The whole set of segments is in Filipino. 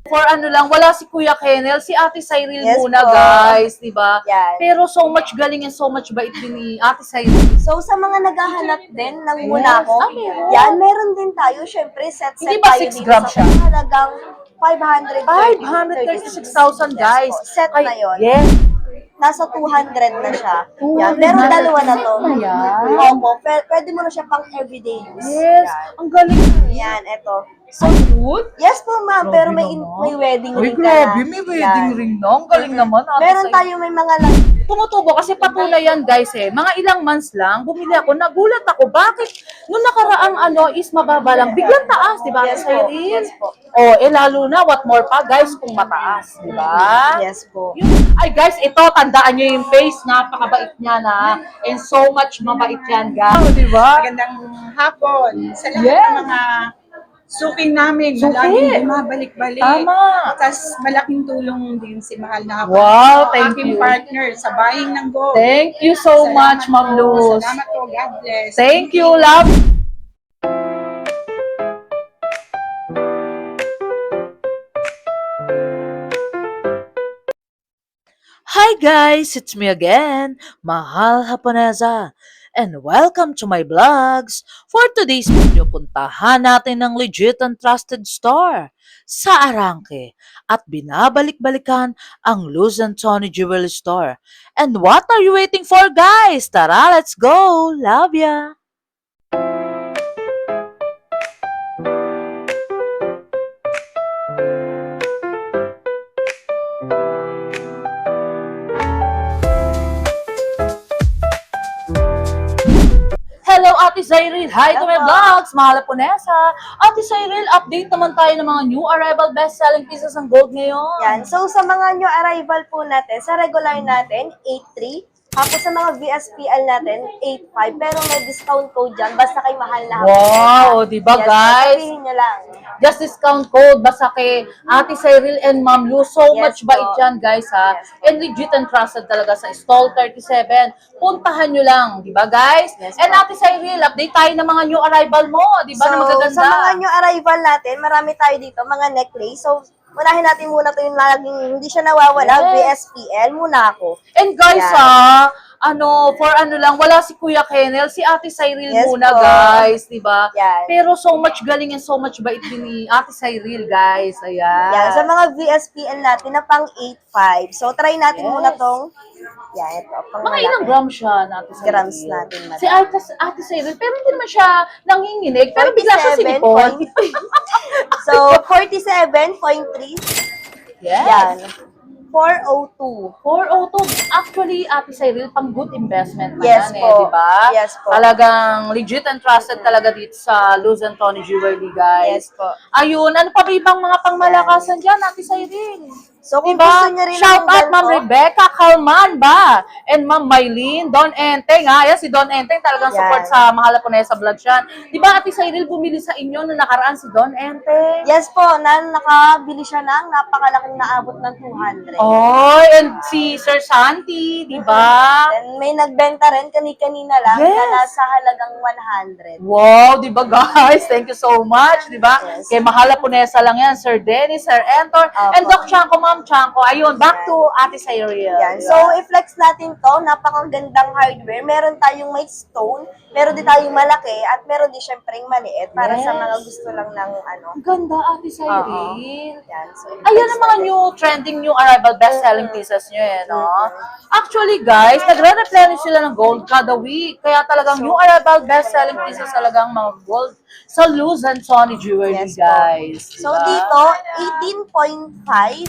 For ano lang, wala si Kuya Kennel, si Ate Cyril Yes muna, po. guys, di ba? Yan. Pero so much galing and so much bait din ni Ate Cyril. So, sa mga naghahanap din ng Yes. Monaco, Meron. yan, meron din tayo. Syempre, set Hindi tayo ba 6 dito grams sa siya? halagang 536,000, guys. Set na yon. Yes. Nasa 200 na siya. 200 Yan, pero na. dalawa na to. Set na yan. Opo, pwede mo na siya pang everyday use. Yes. Yan. Ang galing. Yan, eto. So, Good. yes po ma'am, pero may naman. wedding Uy, ring grabe, na. may wedding Yan. ring na. Ang galing naman. Ate Meron Cyril. tayo may mga lang. Tumutubo kasi patuloy yan, guys, eh. Mga ilang months lang, bumili ako, nagulat ako. Bakit? Nung nakaraang is mababa lang, biglang taas, di ba, Yes po, Cyril? yes po. Oh, lalo na, what more pa, guys, kung mataas, di ba? Yes po. Ay, guys, ito, tandaan nyo yung face, napakabait niya na. And so much mabait yan, guys. Di ba? Magandang hapon sa lahat Yes. ng mga suking namin na Suki. laging bumabalik-balik. Tama. Tapos malaking tulong din si Mahal na Hapon. Wow, thank aking you. partner sa buying ng gold. Thank you so Salamat much, Ma'am po. Luz. Salamat po. God bless. Thank you, love. Hi guys, it's me again, Mahal Haponesa, and welcome to my vlogs. For today's video, puntahan natin ng legit and trusted store sa Arangke at binabalik-balikan ang Luz and Tony Jewelry Store. And what are you waiting for, guys? Tara, let's go! Love ya! Hello, Ate Cyril! Hi to my Hello. vlogs! Mahal po Nessa! Ate Cyril, update naman tayo ng mga new arrival best-selling pieces ng gold ngayon. Yan. So, sa mga new arrival po natin, sa regular natin, 8.3. Tapos sa mga VSPL natin, 8.5. Pero may discount code dyan. Basta kay Mahal na Hapon. Wow, di ba, Yes, guys? sabihin nyo lang. Just discount code, basta kay Ate Cyril and Ma'am Lu. So Yes much bait po. yan, guys, ha? Yes po. And legit and trusted talaga sa Stall 37. Puntahan nyo lang, di ba, guys? Yes And po. Ate Cyril, update tayo ng mga new arrival mo, di ba, na magaganda? sa mga new arrival natin, marami tayo dito, mga necklace. So, unahin natin muna ito yung laging hindi siya nawawala, Yes. VSPL, Monaco. And guys, Yan. for ano lang, wala si Kuya Kennel, si Ate Cyril Yes muna, po. guys, di ba? Yan. Pero so much galing and so much bait din ni Ate Cyril, guys. Ayan. Yan, sa mga VSPL natin na pang 8.5. So, try natin Yes. muna tong, yan, ito, pang Mga malaki. ilang grams siya, Ate Cyril? Grams natin, madam. Si Ate Cyril, pero hindi naman siya nanginginig, pero bigla siya 47 sinipon. point. So, 47.3. Yes. Yan. 402. 402. Actually, Ate Cyril, pang good investment na Yes yan po. eh, di ba? Yes po. Talagang legit and trusted talaga dito sa Luz and Tony Jewelry, guys. Yes po. Ayun, ano pa ba ibang mga pangmalakasan dyan, Ate Cyril? So, kung Diba? gusto niya rin Shout ng out, Ma'am ganito, Rebecca Calman ba? And Ma'am Mylene, Don Enteng, ha? Yan, si Don Enteng talagang Yan. support sa Mahal po sa vlog siya. Di ba, Ate Cyril, bumili sa inyo nung nakaraan si Don Enteng? yes po, nakabili siya ng napakalaking naabot ng 200. Oh, and si Sir Santi, di ba? Then, may nagbenta rin kani-kanina lang Yes. na nasa halagang 100. Wow, di ba guys? Thank you so much, di ba? Yes. Kay Mahala Punesa lang yan, Sir Dennis, Sir Entor, Opo. and Doc Chanko, Ma'am Chanko. Ayun, back to Ate Cyril. Yan. So, i-flex natin to. Napakagandang hardware. Meron tayong may stone, meron din tayong malaki, at meron din syempre maliit para sa Yes. mga gusto lang ng ano. Ang ganda, Ate Cyril. Oo. Yan. So, Ayan i-flex ang mga natin. new trending, new arrival, best-selling pieces nyo eh, no? Actually, guys, nagre-replenish sila ng gold kada week. Kaya talagang new arrival, best-selling pieces talagang mga gold sa Luz and Tony Jewelry, Yes po. guys. So, Diba? dito, 18.5.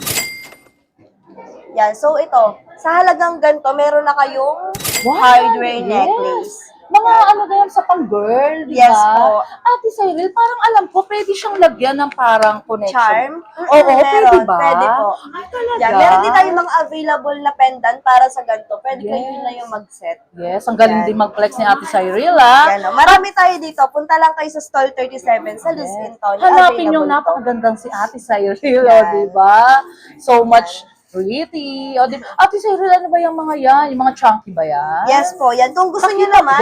Yan. So, ito. Sa halagang ganito, meron na kayong Wow, hardware yes. necklace. Mga ano na yan sa pang-girl, di ba? Yes po. Ate Cyril, parang alam ko, pwede siyang lagyan ng parang connection. Charm? Oo, pwede Meron. ba? Pwede po. Ay, talaga? Yan. Meron din tayong mga available na pendant para sa ganito. Pwede kayo Yes. na yung mag-set. Yes, ang galing Yan. din mag-flex ni Ate Cyril, ah. Yan, no? Marami tayo dito. Punta lang kayo sa stall 37 sa Luz and Tony. Hanapin yung Available to. napakagandang si Ate Cyril, Yan. di ba? So much pretty. O, di, Ate Cyril, ano ba yung mga yan? Yung mga chunky ba yan? Yes po, yan. Kung gusto niyo naman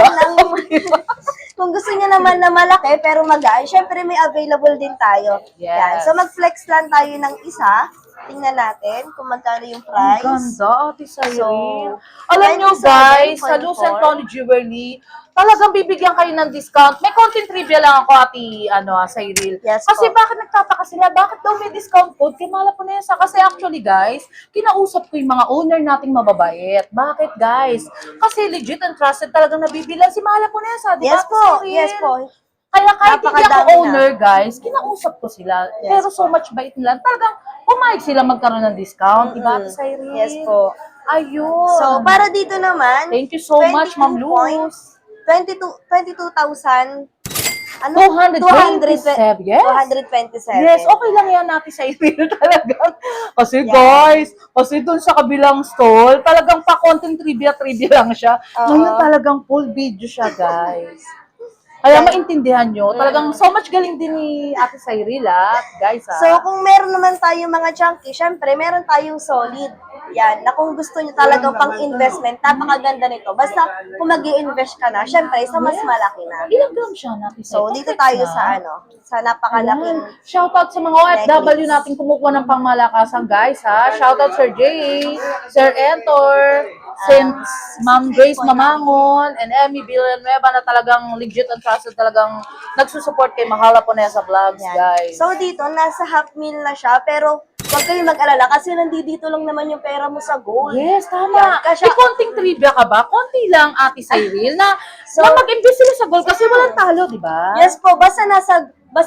kung gusto niyo naman na malaki pero magaan, syempre may available din tayo. Yes. Yan. So mag-flex lang tayo ng isa. Tingnan natin kung magkano yung Ang price. ganda, Ate Cyril. So, Alam nyo guys, 27.4. sa Lucent Tony Jewelry, talagang bibigyan kayo ng discount. May konting trivia lang ako, Ate Cyril. Yes Kasi po. bakit nagtataka sila? Bakit daw may discount code? Kay Mala Ponesa. Kasi actually guys, kinausap ko yung mga owner nating mababait. Bakit guys? Kasi legit and trusted talagang nabibilan si Mala Ponesa. Di ba, Yes Ate po, Cyril? yes po. Kaya kahit hindi ako Napakadami na. owner, guys, kinausap ko sila. Yes Pero so much bait nila. Talagang pumayag sila magkaroon ng discount. Diba, Ate Cyril? Yes po. Ayun. So, para dito naman, Thank you so much, Ma'am Luz. 22,000 ano? 227. Yes. 227. Yes, okay lang yan natin sa Cyril talagang. Kasi Yeah. guys, kasi dun sa kabilang stall, talagang pa konting trivia lang siya. Oo. Ngayon talagang full video siya, guys. Kaya maintindihan nyo, talagang so much galing din ni Ate Cyril, guys. So, kung meron naman tayong mga chunky, syempre, meron tayong solid. Yan, na kung gusto nyo talagang pang-investment, napakaganda nito. Basta, kung mag invest ka na, syempre, sa mas malaki na. Ilang gram siya natin? So, dito tayo sa sa napakalaking Shoutout sa mga OFW natin kumukuha ng pangmalakasan, guys, ha? Shoutout Sir Jay, Sir Entor, since Ma'am Grace Mamangon, and Emmy Villanueva na talagang legit and trusted talagang nagsusupport kay Mahala Ponesa Vlogs, Yan. guys. So, dito, nasa half meal na siya, pero huwag kayong mag-alala kasi nandito lang naman yung pera mo sa gold. Yes, Yan, tama. kasi- May konting trivia ka ba? Konti lang, Ate Cyril, na So- mag-invest sila sa gold kasi walang talo, di ba? Yes po, basta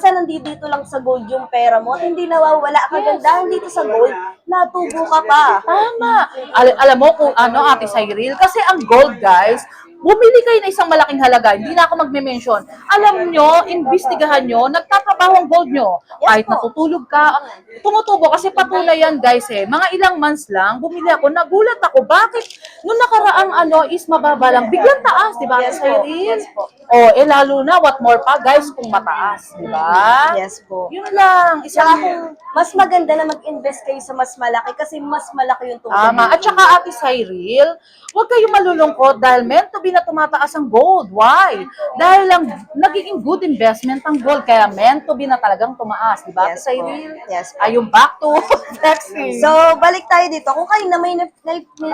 nandito lang sa gold yung pera mo at hindi nawawala. Kagandahan dito sa gold, natubo ka pa. Tama. Alam mo kung ano, Ate Cyril? Kasi ang gold, guys, bumili kayo na isang malaking halaga. Hindi na ako magme-mention. Alam nyo, imbestigahan nyo, nagtatrabaho ang gold nyo. Yes Kahit po. natutulog ka, tumutubo. Kasi patunay yan, guys, eh. Mga ilang months lang, bumili ako, nagulat ako. Bakit? Nung nakaraang is mababa lang, biglang taas, di ba, Ate Yes po. Cyril? Yes po. Oh, lalo na, what more pa, guys, kung mataas, di ba? Yes po. Yun lang. Saka kung mas maganda na mag-invest kayo sa mas malaki kasi mas malaki yung tubo. Tama. At saka, Ate Cyril, huwag kayong malulungkot dahil meant to be na tumataas ang gold. Why? Dahil lang nagiging good investment ang gold. Kaya meant to be na talagang tumaas. Di ba, Ate Yes po. Cyril? Yes po. Ayun, back to flexing. So, balik tayo dito. Kung kayo na may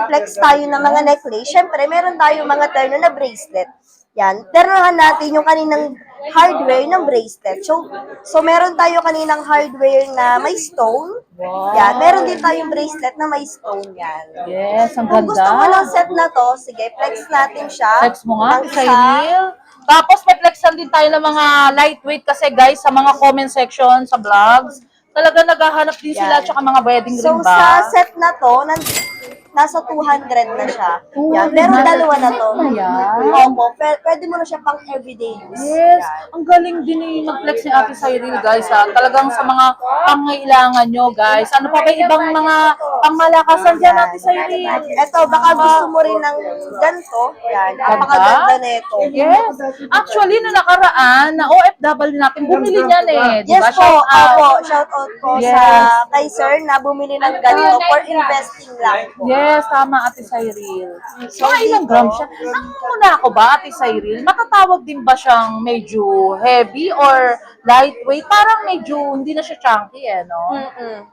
flex tayo ng mga necklace, syempre, meron tayong mga terno na bracelet. Yan. Ternohan natin yung kaninang hardware ng bracelet. So meron tayo kaninang hardware na may stone. Wow. Yan. Meron din tayong bracelet na may stone. Yan. Yes, ang Kung ganda. gusto mo ng set na to, sige, flex natin siya. Flex mo nga, Ng Ate isa. Cyril. Tapos may flexan din tayo ng mga lightweight kasi guys, sa mga comment section, sa vlogs, talaga naghahanap din sila, Yan. tsaka mga wedding So, ring ba? sa set na to, nasa 200 na siya. Yan. Meron dalawa na to. Na yan. Opo, pwede mo na siya pang everyday use. Yes, Yan. ang galing din mag-flex ni Ate Cyril, guys, ha. Talagang sa mga pangailangan nyo, guys. Ano pa ba ibang mga pangmalakasan dyan, Ate Cyril? Eto, baka gusto mo rin ng ganito. Yan, napakaganda nito. Yes. Actually, no nakaraan, na OFW natin, bumili niyan eh. Di ba? Yes po, Shout out. opo, shout out po Yes. sa kay sir na bumili ng ganito for investing lang po. Yes, tama, Ate Cyril. So, Mga ilang dito- gram siya? Ang muna ako ba, Ate Cyril, matatawag din ba siyang medyo heavy or lightweight? Parang medyo hindi na siya chunky eh, no?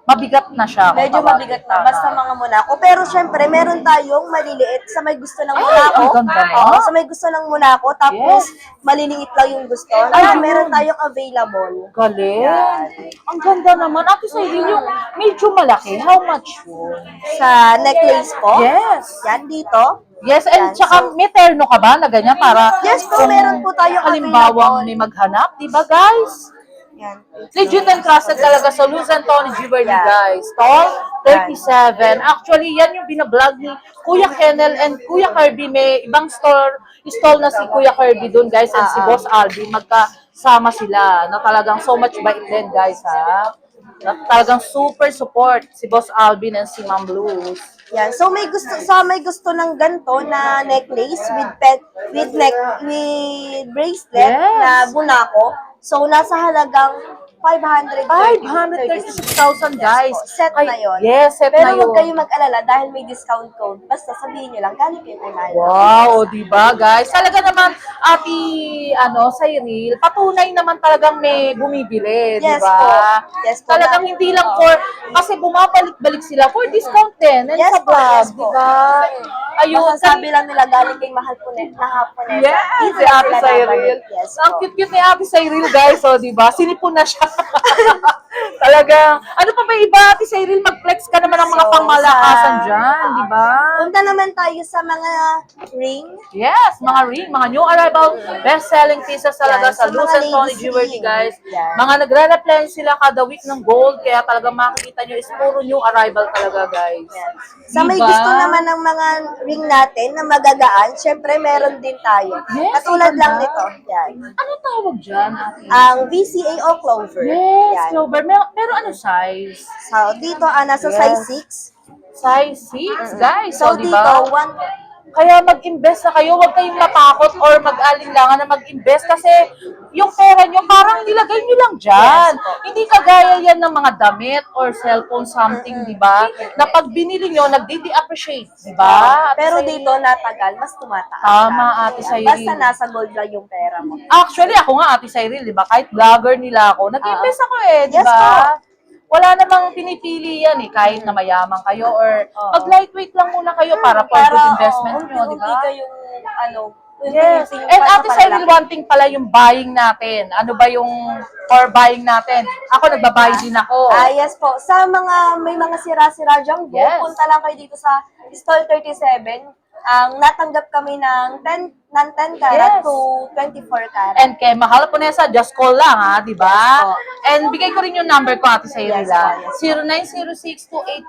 Mabigat na siya. kung Medyo tawagin. mabigat na, Tama. basta mga munako. Pero syempre, meron tayong maliliit sa may gusto ng Ay, munako. ang ganda mo. Oo, sa may gusto ng munako, tapos maliliit lang yung gusto. Ayun. Meron tayong available. Galing. Yan. Ang ganda naman. Ate Cyril, yung medyo malaki, how much yun? Sa necklace po. Yes. Yan dito. Yes, and Yan, tsaka may terno ka ba na ganyan para Yes po, meron po tayong halimbawang available. may maghanap, di ba guys? Yan. Legit and trusted talaga sa Lucent Tony Jewelry, Yan. guys. Tall, 37. Actually, yan yung binablog ni Kuya Kennel and Kuya Kirby. May ibang stall na si Kuya Kirby dun, guys, and si Boss Albi. Magkasama sila na talagang so much bait din, guys, ha? Na talagang super support si Boss Alvin and si Ma'am Luz. Yan. So may gusto ng ganto na necklace with bracelet Yes. na bunako. So nasa halagang 536,000 guys. Yes po, set na yun. Yes, set Pero na yun. huwag kayong mag-alala dahil may discount code. Basta sabihin nyo lang, galing kayo kay Mahal na Wow, di ba guys? Talaga naman, Ate, Cyril, patunay naman talagang may bumibili, di Yes ba? po. Yes po. Talagang hindi lang for, kasi bumabalik-balik sila for discount din. And Yes sa po, vlog, yes di po. ba? Ayun, Masasabi lang nila galing kay Mahal po na hapon. yes, si Ate Cyril. Yes Ang po. cute-cute ni Ate Cyril, guys, oh, di ba? Sinipon na siya. Talagang, ano pa ba iba, Ate Cyril, mag-flex ka naman ng mga So, pangmalakasan dyan, di ba? Punta naman tayo sa mga ring. Yes, mga ring, mga new arrival, best-selling pieces talaga Yan, sa sa mga Lucent Tony ladies Jewelry, ring. guys. Yan. Mga nagre-replenish sila kada week ng gold, kaya talagang makikita nyo is puro new arrival talaga, guys. Yan. Sa may Diba? gusto naman ng mga ring natin na magagaan, syempre meron din tayo. Yes, Katulad ang lang ganda. nito. Yan. Ano tawag dyan, ate? Ang VCA o Clover. Yes, Yan. Clover. Pero ano size? So, dito, nasa Yes. size 6. Size 6, guys. So, So, di dito, ba? 1, Kaya mag-invest na kayo, huwag kayong matakot or mag-alinlangan na mag-invest kasi yung pera nyo parang nilagay nyo lang dyan. Yes po. Hindi kagaya yan ng mga damit or cellphone something, di ba? Na pag binili nyo, nagdi-deappreciate, di ba? pero Ate dito, natagal, mas tumataas. Tama, Ate Yan. Cyril. Basta nasa gold lang yung pera mo. Actually, ako nga, Ate Cyril, di ba? Kahit vlogger nila ako, nag-invest ako di Yes ba? po. Wala namang pinipili yan kahit na mayaman kayo or pag lightweight lang muna kayo para for good investment nyo, di unti-unti ba? kayong, Yes. unti-unti And Ate Cyril, one thing pala yung buying natin. Ano ba yung for buying natin? Ako, nagbabuy din ako. Yes po. Sa mga, may mga sira-sira dyan, Yes. punta lang kayo dito sa Stall 37. Ang natanggap kami ng 10 karat Yes. to 24 karat. And kay Mahal Ponesa, just call lang di ba? Yes po. And bigay ko rin yung number ko, Ate Cyril, Yes po, yes po.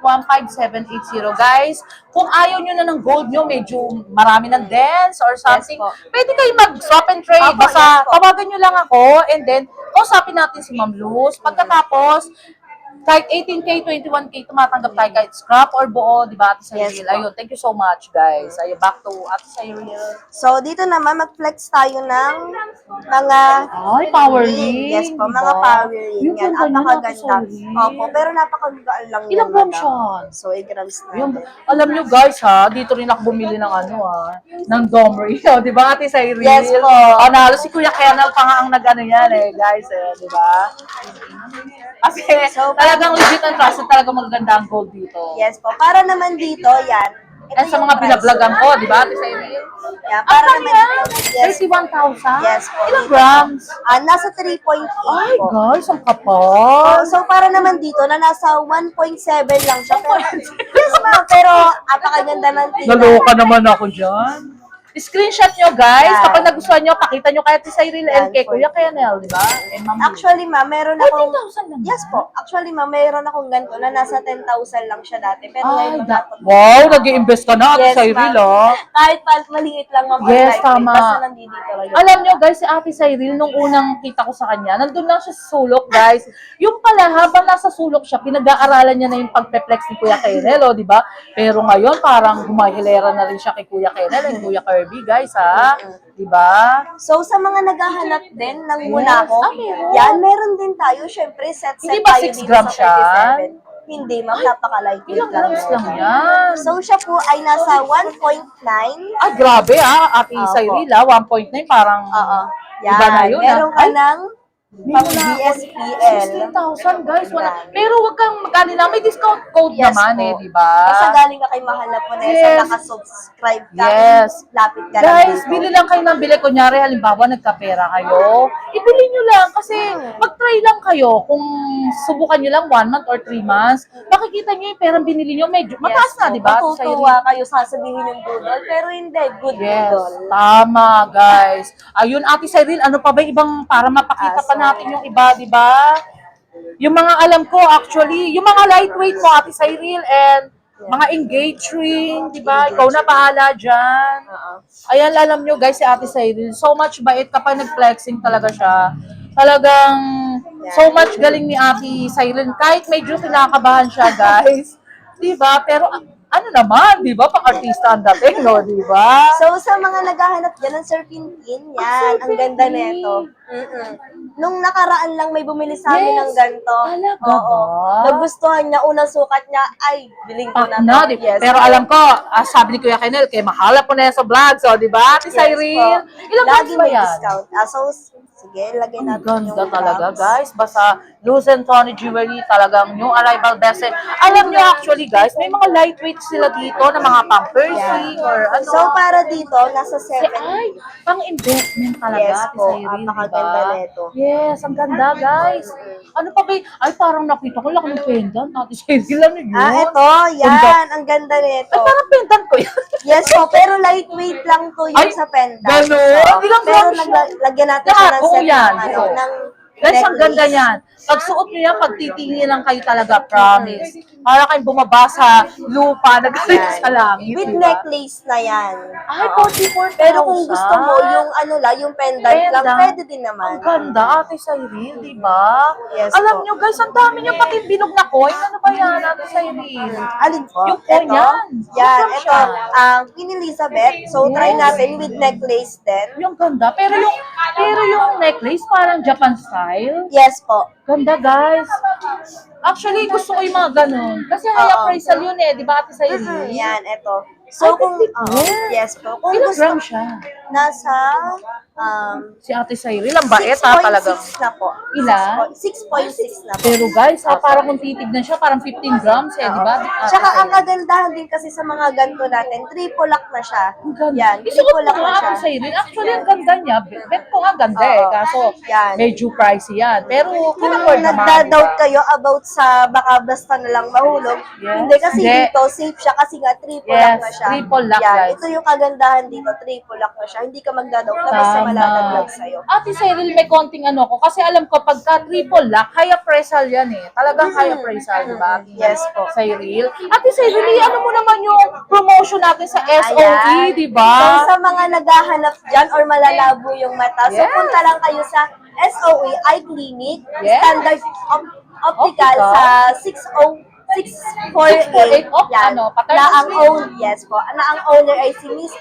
0906-281-5780. Guys, kung ayaw nyo na ng gold nyo, medyo marami ng dents or something, po. pwede kayo mag-swap and trade. Opo, Basta yes po. tawagan nyo lang ako and then kausapin natin si Ma'am Luz. Pagkatapos, kahit 18K, 21K, tumatanggap tayo kahit scrap or buo, di ba, Ate Cyril? Yes po. Ayun, thank you so much, guys. Ayun, back to Ate Cyril. So, dito naman, mag-flex tayo ng mga Ay, power ring. Yes po, diba? mga power ring. Yung Yan, ganda niya, napakaganda. Ate Cyril. Opo, pero napakagaan lang Ilang naman grams na. yan? So, 8 grams na. Yung, alam nyo guys dito rin ako bumili ng ng Domri. Di ba, Ate Cyril? Yes po. Panalo si Kuya Kenal pa nga ang nag-ano yan guys, di ba? Kasi So, talagang legit and trusted talaga magaganda ang gold dito. Yes po. Para naman dito, yan. Ito And sa yung mga price. binablagan ko, di ba, Ate Cyril? Yan, para Ang naman yan? dito. Yes. 31,000? Yes po. Ilang grams? Nasa 3.8 Ay, po. guys, ang kapal. So, para naman dito, na nasa 1.7 lang siya. Pero, yes ma'am, pero apakaganda ng tingnan. Naloka naman ako dyan. Screenshot nyo guys, Yan. kapag nagustuhan nyo, pakita nyo kay Ate Cyril and Yan kay po. Kuya Kenel, di ba? And Ma'am Luz. Actually, ma'am, meron akong... 14,000 lang. Yes po. Actually, ma'am, meron akong ganito na nasa 10,000 lang siya dati. Pero Ay, ngayon, mga... wow, nag-i-invest ka na, Ate Yes, Cyril, ma'am. Kahit maliit lang, ma'am. Yes, or lightweight, tama. Basta nandito lang yun. Alam nyo guys, si Ate Cyril, nung unang kita ko sa kanya, nandun lang siya sa sulok guys. Yung pala, habang nasa sulok siya, pinag-aaralan niya na yung pagpe-flex ni Kuya Kenel, di ba? Pero ngayon, parang humahilera na rin siya kay Kuya Kenel and Kuya Kirby, guys, Di ba? So, sa mga naghahanap din ng Yes. Monaco, Meron. yan, meron din tayo. Syempre, set Hindi ba tayo 6 dito grams sa siya? 37. Hindi, ma'am. Napaka-lightweight Ilang grams lang po. yan? So, siya po ay nasa 1.9. Ah, grabe Ate Opo. Cyril 1.9 parang Oo. Yan. iba na yun. Meron ka Ay, ng pang wala. BSPL. 16,000 guys. Wala. Yan. Pero wag kang mag-alala, may discount code Yes naman po. di ba? Basta galing ka kay Mahal na Ponesa, Yes. nakasubscribe ka, Yes. lapit ka lang Guys, dito. bili lang kayo ng bili. Kunyari, halimbawa, nagkapera kayo. Ibili nyo lang kasi mag-try lang kayo. Kung subukan nyo lang 1 month or 3 months, makikita nyo yung perang binili nyo. Medyo mataas na, po. di ba? Ate Matutuwa kayo, sasabihin yung budol, pero hindi, good Yes, budol. tama guys. Ayun, Ate Cyril, ano pa ba ibang para mapakita pa So, natin yung iba, di ba? Yung mga alam ko actually, yung mga lightweight mo, Ate Cyril, and mga engage ring, di ba? Ikaw na bahala dyan. Ayan, alam nyo guys, si Ate Cyril, so much bait kapag nag-flexing talaga siya. Talagang so much galing ni Ate Cyril. Kahit medyo kinakabahan siya, guys. Di ba? Pero ano naman, di ba? Pang-artista ang dating, no? Di ba? So, sa mga naghahanap dyan ng serpentine, yan, ang ganda nito. Nung nakaraan lang may bumili sa amin Yes. ng ganito. Talaga Oo. ba? Nagustuhan niya, unang sukat niya, ay, biling ko Pak na to. na, di Yes. Pero alam ko, sabi ni Kuya Kenel, kay mahala po na yan sa vlog, so di ba? Ate Yes Cyril, po. ilang Lagi grams ba may yan? discount. So, sige, lagay Ang natin ganda yung talaga, grams. guys. Basta Lucent Tony Jewelry, talagang new arrival best. Alam niyo actually, guys, may mga lightweight sila dito na mga pang-piercing or ano. So, para dito, nasa Kasi 7. ay, pang-investment talaga, Yes Ate po, Cyril, di napakaganda ba? nito. Yes, ang ganda, guys. Ano pa ba Ay, parang nakita ko lang ng pendant, Ate Cyril, ano yun? Ito, yan. Ang ganda nito. Ay, parang pendant ko yan. Yes po, pero lightweight lang to yung Ay, sa pendant. ganun? Ilang Pero grams siya? lagyan natin Lahat, siya ng buo set yan, ng, ano, buo. ng Guys, ang ganda necklace. niyan. Pag suot niyo yan, pagtitingin lang kayo talaga, promise. Para kayong bumaba sa lupa, nagaling sa langit, With di ba? necklace na yan. Ay, Oo. 44,000. Pero kung gusto mo, yung ano lang, yung pendant lang, Pendant. pwede din naman. Ang ganda, Ate Cyril, di ba? Yes Alam po. niyo, guys, ang dami niyo pati binog na coin. Ano ba yan, Ate Cyril? Alin po? Yung coin Ito? yan. Yan, Yung ito. siya. Queen Elizabeth. So, try Yes. natin with necklace din. Yung ganda. Pero yung necklace parang Japan style. Yes po. Ganda, guys. Actually, gusto ko yung mga ganun. Kasi high Oo. appraisal yun eh, di ba, Ate Cyril? Yan, ito. So, Ay, kung, 54. yes po. Kung Ilang gusto, gram siya? nasa, Si Ate Cyril, ang bait ha, talagang. 6.6 na po. Ilan? 6.6 na po. Pero guys, parang kung titignan siya, parang 15 grams eh, di ba? Ate Tsaka ang Cyril? kagandahan din kasi sa mga ganito natin, triple lock na siya. Ang ganda. Yan, Isuot triple mo lock na nga, siya. Ate Cyril. Actually, ang ganda niya. Bet ko nga ganda eh. Oo. Kaso, Yan. medyo pricey yan. Pero, Kung can afford naman, nagda-doubt di ba? kayo about sa baka basta na lang mahulog, Yes. hindi kasi Hindi. dito safe siya kasi nga triple Yes, lock na siya. triple lock, Yan, guys. ito yung kagandahan dito, triple lock na siya. Hindi ka magda-doubt na basta malalaglag sa'yo. Ate Cyril, may konting ano ko. Kasi alam ko, pagka triple lock, high appraisal yan eh. Talagang high appraisal, di ba? Yes po. Cyril. Ate Cyril, ano mo naman yung promotion natin sa SOE, Ayan. di So, ba? sa mga naghahanap dyan or malalabo yung mata, so Yes. punta lang kayo sa SOE Eye Clinic, Yes. Standard Optical Optical. sa 60648. Oh, ano, paternal na ang suite. yes po, na ang owner ay si Miss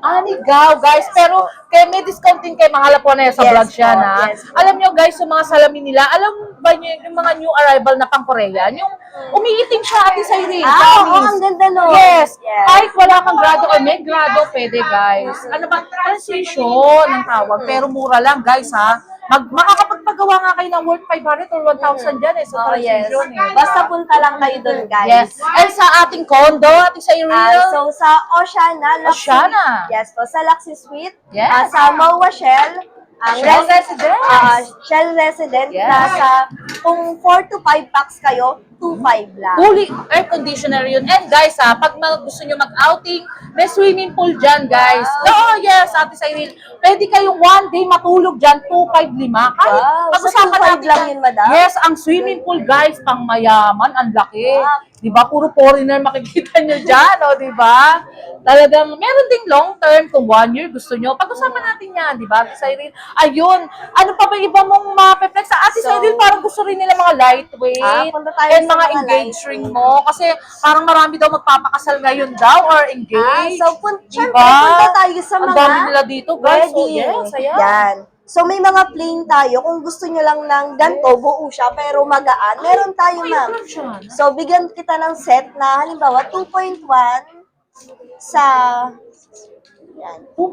Anigaw, guys. Pero, kaya may discounting kay Mahala po na yan sa Yes vlog siya, po, na. yes po. Alam nyo, guys, yung mga salamin nila, alam ba nyo yung mga new arrival na pang-Korean? Yung umiiting siya, Ate Cyril. Oo, promise. ang ganda no. Yes. Yes. Kahit wala kang grado or may grado, pwede, guys. Ano ba? Transition ang tawag. Pero mura lang, guys, ha? Makakapagpagawa nga kayo ng worth 500 or 1,000 dyan eh. So, Oh, yes. transition eh. Basta punta lang kayo doon, guys. Yes. And sa ating condo, Ate Cyril. So, sa Oceana, Oceana. Yes po, sa Luxy Suite. Yes. Sa Maua Shell. Ang Shell Residence. Shell Resident. Yes. Nasa, kung 4 to 5 packs kayo, 2.5 lang. Fully air conditioner yun. And guys, pag gusto nyo mag-outing, may swimming pool dyan, guys. Oo, yes, Ate Cyril. Pwede kayong one day matulog dyan, 2,500. Kahit Wow, pag-usapan so 2,500 natin lang yun, madam? Yes, ang swimming pool, guys, pang mayaman, ang laki. Wow. Di ba? Puro foreigner makikita nyo dyan, o, di ba? Talagang, meron ding long term, kung 1 year gusto nyo. Pag-usapan natin yan, di ba, Ate Cyril? Ayun, ano pa ba iba mong mapeplex? Sa Ate So, Cyril, parang gusto rin nila mga lightweight. punta tayo And sa mga mga engaged lightweight. ring mo. Kasi parang marami daw magpapakasal ngayon daw or engaged. So, syempre, Diba? punta tayo sa Ang mga dami nila dito, guys. So, wedding. yes, ayan. Yan. So, may mga plain tayo. Kung gusto nyo lang ng ganito, buo siya, pero magaan, meron tayo, ma'am. So, bigyan kita ng set na, halimbawa, 2.1 sa, yan. 2.1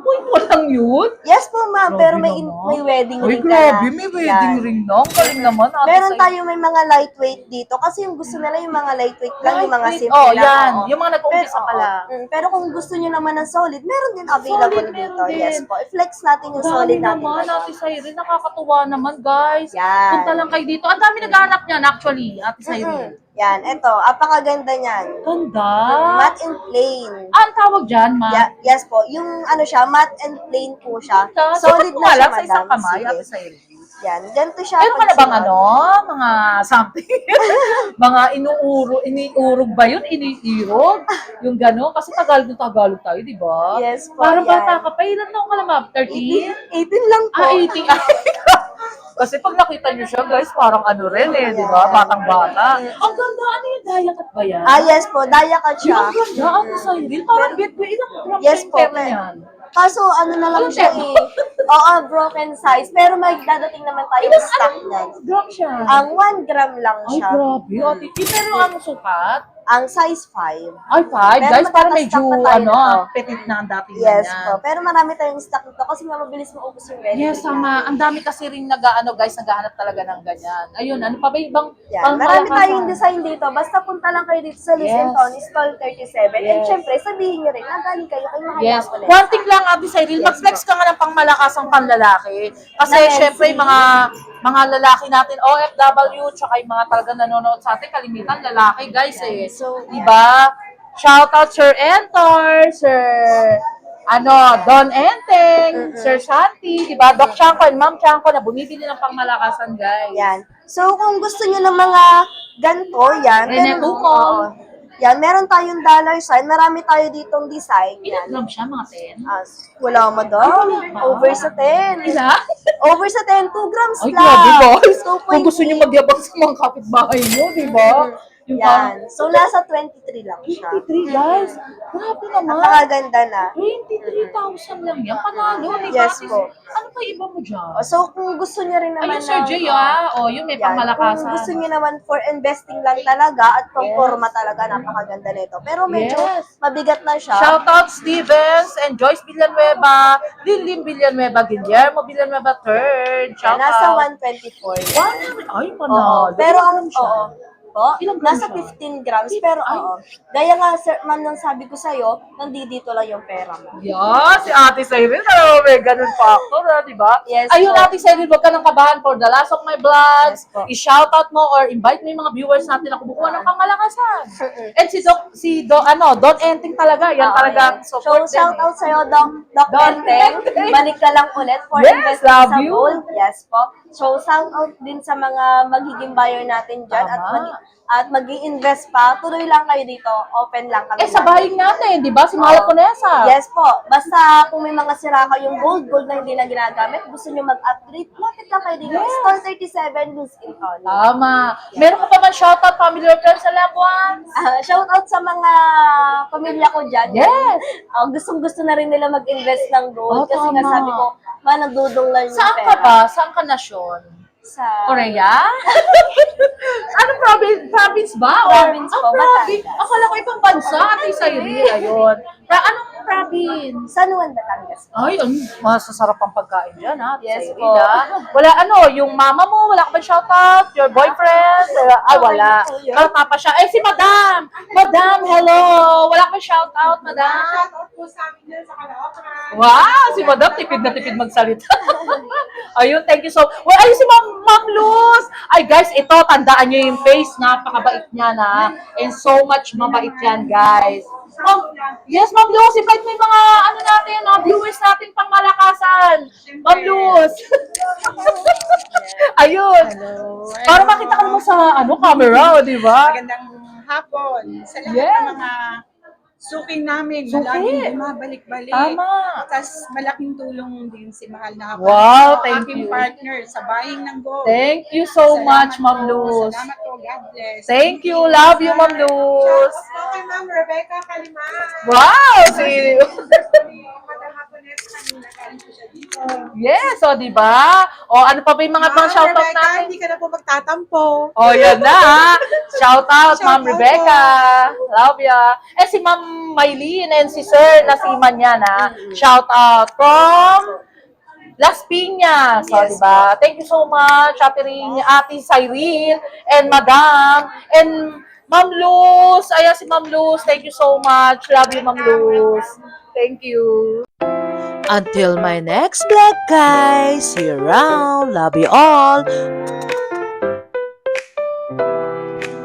lang yun? Yes po, ma'am, Grabe pero naman. may wedding Uy, ring ka grabe, na. may wedding Yan. ring na. Ang galing naman. Ate Meron Cyril. tayo may mga lightweight dito kasi yung gusto nila yung mga lightweight lang, yung mga Lightweight. simple Oh, lang. yan. oo. Yung mga nag-uumpisa Pero, pala. pero kung gusto nyo naman ng solid, meron din available Solid dito. meron din. Yes po. I-flex natin yung Dami solid natin. naman, dito. Ate Cyril. Nakakatuwa naman, guys. Yan. Punta lang kayo dito. Ang dami naghahanap niyan, actually, Ate Cyril. Yan, eto, apakaganda niyan. Ganda. Matte and plain. Ang tawag dyan, ma? Yes po, yung ano siya, matte and plain po siya. Solid Solid mo na siya, lang sa isang madam. kamay, Sige. Ate Cyril. Yan, ganito siya. Meron ka na bang pagsuot. ano? Mga something? Mga iniurog ba yun? Iniirog? Yung gano'n? Kasi Tagalog tayo, di ba? Yes po, Parang yan. bata ka pa. Ilan taong ka na, ma'am? 13? 18 lang po. 80. Kasi pag nakita niyo siya, guys, parang ano rin eh, di ba? Batang-bata. Ang ganda, ano yung dayakat ba yan? Yes po, daya ka siya. Ang ganda, Ate Cyril. Parang between ilang grams Yes yung po, pera niyan? Kaso ano na lang siya eh. Oo, broken size. Pero may dadating naman tayo ng stock niyan. Gram siya. Ang 1 gram lang Ay, siya. grabe. Ate T, pero ang sukat? Ang size 5. Ay, 5. Pero Guys, para medyo, magkakastock pa tayo nito. petit na ang dating Yes ganyan. po. Pero marami tayong stock nito kasi nga mabilis maubos yung ready. Yes, sama. Ang dami kasi rin guys, naghahanap talaga ng ganyan. Ayun, ano pa ba ibang Yan. Marami pangmalakasan? tayong design dito. Basta punta lang kayo dito sa Luis Yes. Antonio, stall 37. And Yes. syempre, sabihin nyo rin, nagaling kayo kay Mahal Yes. Napoles. One thing lang, Ate Cyril, Yes, mag-flex ka nga ng pangmalakasang panlalaki. Kasi Na syempre, Nancy. mga lalaki natin, OFW, tsaka yung mga talagang nanonood sa atin, kalimitan lalaki, guys eh. So, Diba? Shout out Sir Entor, Sir Don Enteng, Sir Shanti, diba? Doc Chanko and Ma'am Chanko na bumibili ng pangmalakasan, guys. yan. So, kung gusto nyo ng mga ganito, yan. Rene pero- Tucol. oo. Yan, meron tayong dollar sign. Marami tayo ditong design. Ilan Yan. gram siya, mga 10? Wala madam. Over sa 10. Ila? Over sa 10. 2 grams Ay, lang. grabe guys. 2.8. Kung gusto niyo magyabang sa mga kapitbahay niyo, di ba? Yung Yan. So, nasa 23 lang siya. 23 guys. Grabe naman. Napakaganda na. 23,000 lang yan. Panalo, di ba? Yes po. Ano pa iba mo dyan? So, kung gusto nyo rin naman Ayun, Sir Jay, yun, may yan, pangmalakasan. kung gusto nyo naman for investing lang talaga at pang forma talaga, napakaganda nito. Pero medyo Yes. mabigat na siya. Shoutout Stevens and Joyce Villanueva, Lilin Villanueva, Guillermo Villanueva III. Yan, Shoutout. nasa 124. Ay, Oo. panalo. Pero ang, Ilan siya? oo. Po, Ilang grams nasa siya? 15 grams. Pero oo. Gaya nga, sir, man, nang sabi ko sa'yo, nandito lang yung pera mo. Yeah, si Ate Cyril, may ganun factor, di ba? Yes Ayun, po. Ate Cyril, huwag ka nang kabahan for the last of my vlogs. Yes po. I-shoutout mo or invite mo yung mga viewers natin na kumukuha ng pangmalakasan. Mm-mm. And Don Enting talaga, yan Oo, talaga. yan. So, Support shout din, out sa'yo, Doc Don Enteng. Enteng. Balik ka lang ulit for Yes, investing love sa you. gold. Yes po. So, shout out din sa mga magiging buyer natin dyan Tama. at mag-i-invest pa. Tuloy lang kayo dito. Open lang kami. sa buying natin, di ba? Si Mahal Conesa. Yes po. Basta kung may mga sira kayong gold na hindi na ginagamit, gusto nyo mag-upgrade, lapit lang kayo dito. Yes. Store 37, Luz Antonio. Tama. Meron ka pa man shoutout, family or friends sa loved ones? Shout out sa mga pamilya ko dyan. Yes. Gustong-gusto na rin nila mag-invest ng Oh, gold. kasi nga tama. sabi ko, nagdudong lang yung Saan pera. ka ba? Saan ka nasyon? Sa Korea? Ano province ba? Province po, province. Batangas. Akala ko ibang bansa. Ate Cyril, ayun. Anong province? San Juan, Batangas. Ay, masasarap ang pagkain dyan, ha? Ate Yes Cyril, po. ha? Wala, yung mama mo, wala ka ba shoutout? Your boyfriend? Wala. Tapa siya. Si Madam! Madam, hello! Wala ka ba shoutout, Madam? Shoutout po sa amin dyan sa Caloocan. Wow! Si Madam, tipid na tipid magsalita. Ayun, thank you so much. Well, ayun si Ma'am Luz. Ay, guys, ito, tandaan nyo yung face. Napakabait niya na. And so much mabait yan, guys. Yes, Ma'am Luz, invite mo yung mga, mga viewers natin pang malakasan. Ma'am Luz. Ayun. Para makita ka naman sa, camera, di ba? Magandang hapon sa lahat Yes. ng mga suki namin Suki. na laging bumabalik-balik. Tama. Tapos malaking tulong din si Mahal na Hapon. Wow, Ang thank aking you. partner sa buying ng gold. Thank you so Salamat much, Ma'am po. Luz. Salamat po. God bless. Thank you. Love you, Ma'am Luz. Shoutout po kay Ma'am Rebecca Kaliman. Wow! Madam Hapones kanina galing po siya dito. Yes, di ba? Ano pa ba yung mga Ma'am shoutout Rebecca, natin? hindi ka na po magtatampo. Yan na, ha? Shoutout, Ma'am Shoutout Rebecca. Love ya. Si Ma'am Maylene and si Sir na si Manyan, ha? Shoutout from Las Piñas. Yes, Di ba? Thank you so much, Ate Cyril and Madam. And Ma'am Luz. Ayan si Ma'am Luz. Thank you so much. Love you, Ma'am Luz. Thank you. Until my next vlog, guys. See you around. Love you all.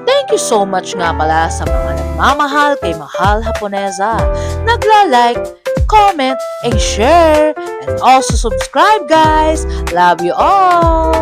Thank you so much nga pala sa mga nagmamahal kay Mahal Haponesa. Nagla-like, comment, and share. And also subscribe, guys. Love you all.